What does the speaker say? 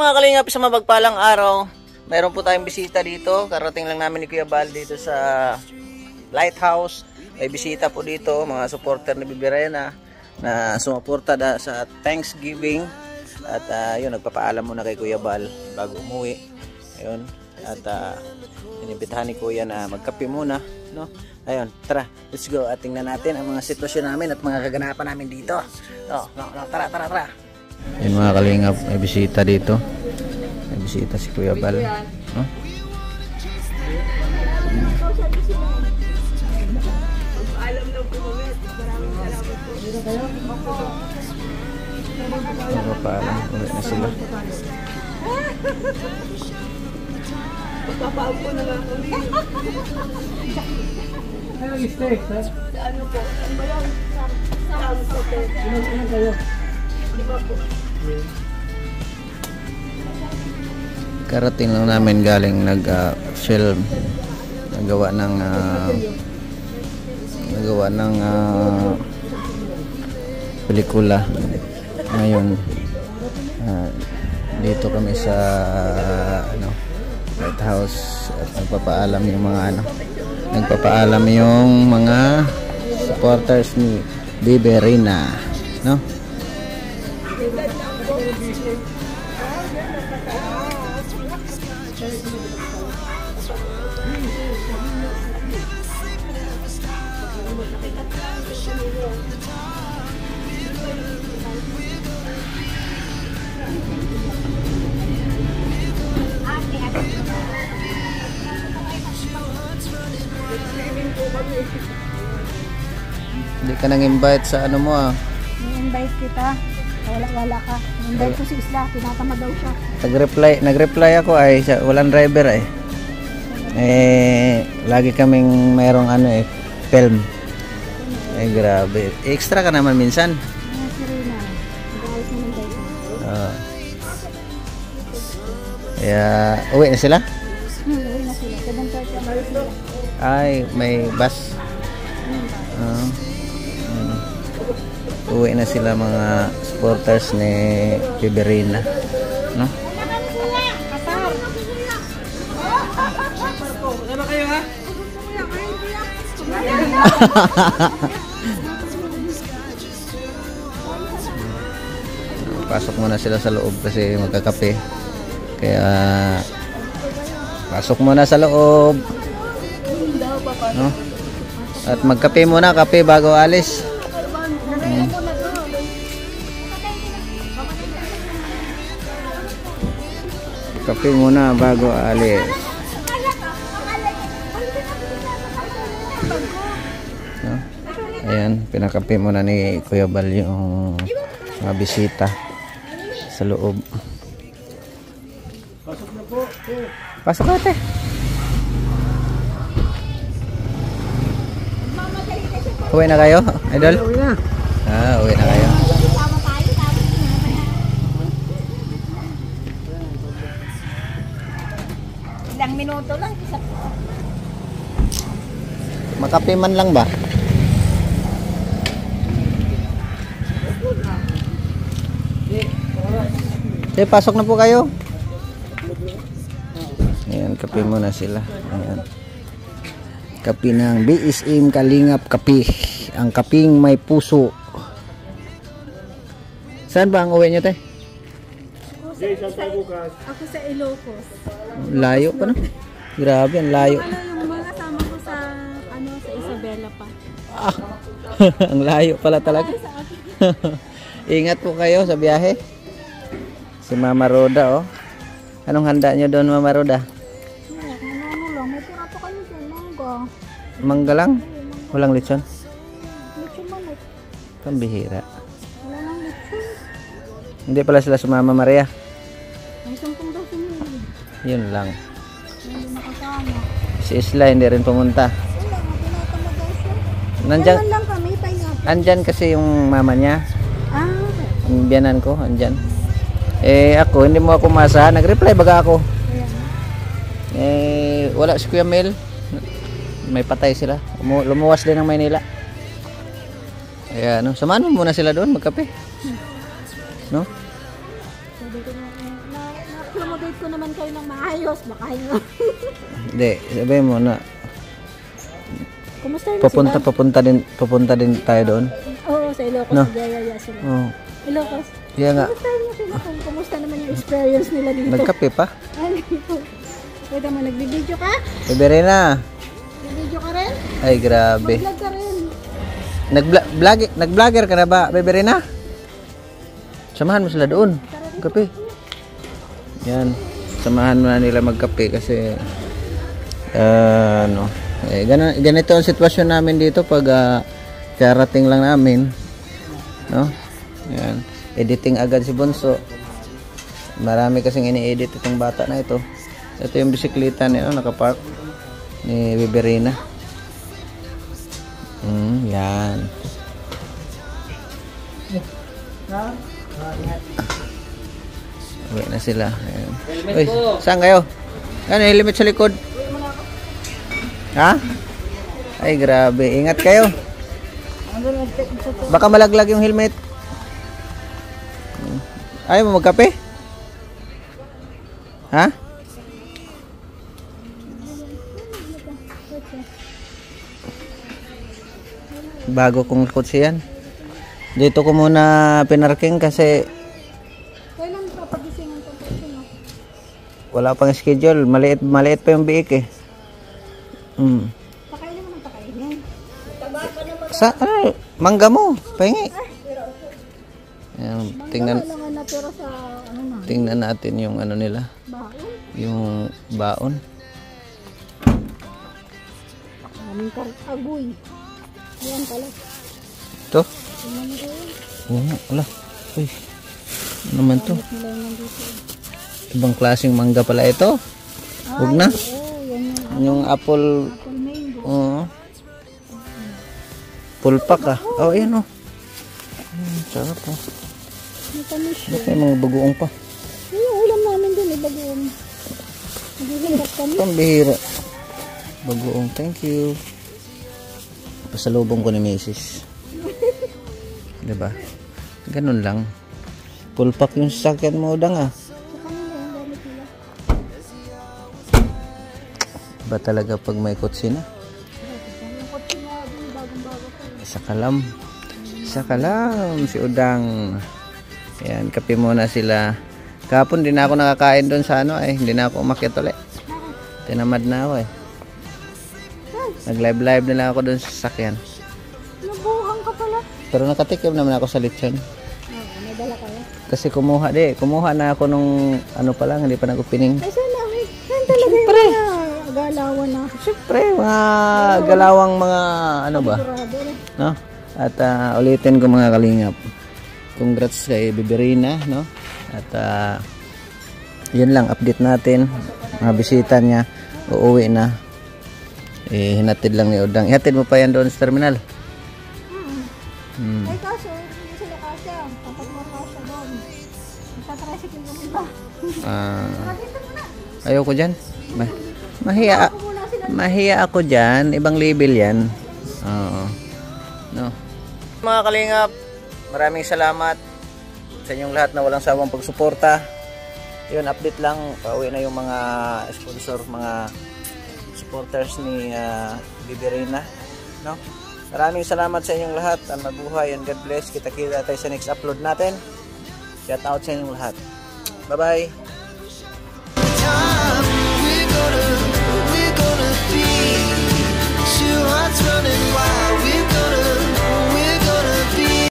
Mga kalingap, sa mapagpalang araw, mayroon po tayong bisita dito. Karating lang namin ni Kuya Bal dito sa Lighthouse. May bisita po dito, mga supporter ni Bibirena na sumuporta sa Thanksgiving. At yun, nagpapaalam muna kay Kuya Bal bago umuwi. Ayun, at inibitahan ni Kuya na magkape muna, no? Ayun, tara, let's go. At tingnan natin ang mga sitwasyon namin at mga kaganapan namin dito. Tara. Ayun mga kalingap, may bisita dito. May bisita si Kuya Bal, no? Paalam, uwi na sila. Papapaw ko na lang ulit. Ano yung steak, ha? Ano po? Ano ba yan? Ilan kayo? Di ba po? Karating lang namin galing nag-film. Nagawa ng pelikula. Ngayon dito kami sa Lighthouse at nagpapaalam yung mga supporters ni Bibirena, no? Hindi ka nang invite sa ano mo ah. Invite kita. Wala ka. Invite ko si Isla. Tinatama daw siya. Nag-reply ako ay walang driver eh. Lagi kaming mayroong film. Grabe. Extra ka naman minsan. Serena. Uwi na sila? Uwi na sila. 7:30. Ay, may bus. Uwi na sila mga supporters ni Bibirena, no? Ano kayo ha? Pasok muna sila sa loob kasi magkakape. Kaya pasok muna sa loob, no? At magkape muna, kape bago alis. Kape muna bago alis. No? Ayan, pinakape muna ni Kuya Bal yung mga bisita sa loob. Pasok na po. Pasok ka, ate. Uwi na kayo, idol? Uwi na. Uwi na kayo. Ilang minuto lang. Makape man lang ba? Pasok na po kayo. Ayan, kape muna sila. Ayan. Kape ng BSM Kalingap Kape. Ang kaping may puso. Saan ba ang uwi nyo, te? Ako sa Ilocos. Layo pa, no? Grabe, ang layo. Yung mga kasama ko sa Isabela pa. Ang layo pala talaga. Ingat po kayo sa biyahe. Si Mama Roda, oh. Anong handa nyo doon, Mama Roda? Ano lang, may tira pa kayo dyan, mangga. Mangga lang? Walang lechon? Lechon manok. Pambihira. Wala nang lechon. Hindi pala sila sumama, Maria. May 10 daw sumili. Yun lang. Hindi nakasama. Si Isla hindi rin pumunta. Wala, tinatamad daw siya. Nandyan, Kailan lang kami, pineapple. andyan kasi yung mama niya. Okay. Yung biyanan ko, andyan. Ako, hindi mo ako masahan. Nag-reply baga ako. Wala si Kuya Mel. May patay sila. Lumuwas din ng Maynila. Ayan, no? Samahan mo muna sila doon magkape. No? Sabi ko na-accommodate ko naman kayo ng maayos. Baka yun. Hindi, sabihin mo na Kumusta yun papunta din tayo doon. Oo, sa Ilocos. No? Yeah, sila. Oo. Ilocos. Yeah nga. Kumusta yun sila? Kumusta naman yung experience nila dito? Nagkape pa? Pwede mo, nagbibideo ka? Bebe na. Nagbibideo ka rin? Ay, grabe. Mag-vlog ka rin. Nag-vlogger ka na ba, Bebe Rina? Samahan mo sila doon. Kape. Yan. Samahan mo na nila magkape kasi ganito ang sitwasyon namin dito pag karating lang namin, no? Yan. Editing agad si Bonso. Marami kasing ini-edit itong bata na ito. Ito yung bisikleta niya, nakapark ni Bebe Rina. Yan. Uwi na sila. Ayan. Uy, saan kayo? Ano, helmet sa likod? Ha? Ay, grabe. Ingat kayo. Baka malaglag yung helmet. Ayaw mo magkape? Ha? Bago kong kotse yan. Dito ko muna pinarking kasi Kailan papagisingan ko kotse mo? wala pang schedule. Maliit pa yung biik eh. Pakainin mo ng pakainin. Sa mangga mo, pahingi. Ayan, Kailangan natira sa ano na, tingnan natin yung ano nila, baon. yung baon. Aming agoy. Yan pala. Ito? Tingnan mo yun. Oo, wala. Uy, ano naman to? Nila yung nandito. Ibang klaseng mangga pala ito. Huwag na. Oo, yan yung Yung apple, apple mango. oo. Pulpak ah. Oh, ayan oh. Sarap oh. Matamis yun. May mga bagoong pa. Yung ulam namin dun, bagoong. Naghihirap kami. Pambihira. Bagoong, thank you. Pasalubong ko ni Mrs. Diba? Ganun lang. Pulpak yung sasakyan mo, udang ah. Sa kanila yung gamit nila. Ba talaga pag may kotse na? Yung kotse nga dun, bagong-bago pa. Isa ka lang si Udang. Ayan, kape muna sila. Kahapon din ako nakakain doon sa ano eh. Hindi na ako umakyat ulit. Tinamad na ako eh. Nag-live na lang ako doon sa sasakyan. Nabuhang ka pala. Pero nakatikim naman ako sa lechon. May dala kayo. Kasi kumuha na ako nung ano pa lang, hindi pa nagpining. Ay, sana. Yan talaga yung mga galawan na. Siyempre, mga galawang mga ano ba? Sigurado na. No? At ulitin ko mga kalingap. Congrats kay Bebe Rina, no? At yun lang, update natin. Mga bisita niya, uuwi na. Hinatid lang ni Udang. Ihatid mo pa yan doon sa terminal. Ay, kaso, hindi sila kasya. Kapag mo kasya doon. Nagtatricycle naman ba? Dito mo na. Ayoko dyan. Mahiya ako dyan. Ibang label yan. Oo. No. Mga kalingap, maraming salamat sa inyong lahat na walang sawang pagsuporta. Yun, update lang. Pauwi na yung mga sponsor, mga supporters ni Bebe Rina. No? Maraming salamat sa inyong lahat. Mabuhay and God bless. Kita-kita tayo sa next upload natin. Shout out sa inyong lahat. Bye-bye.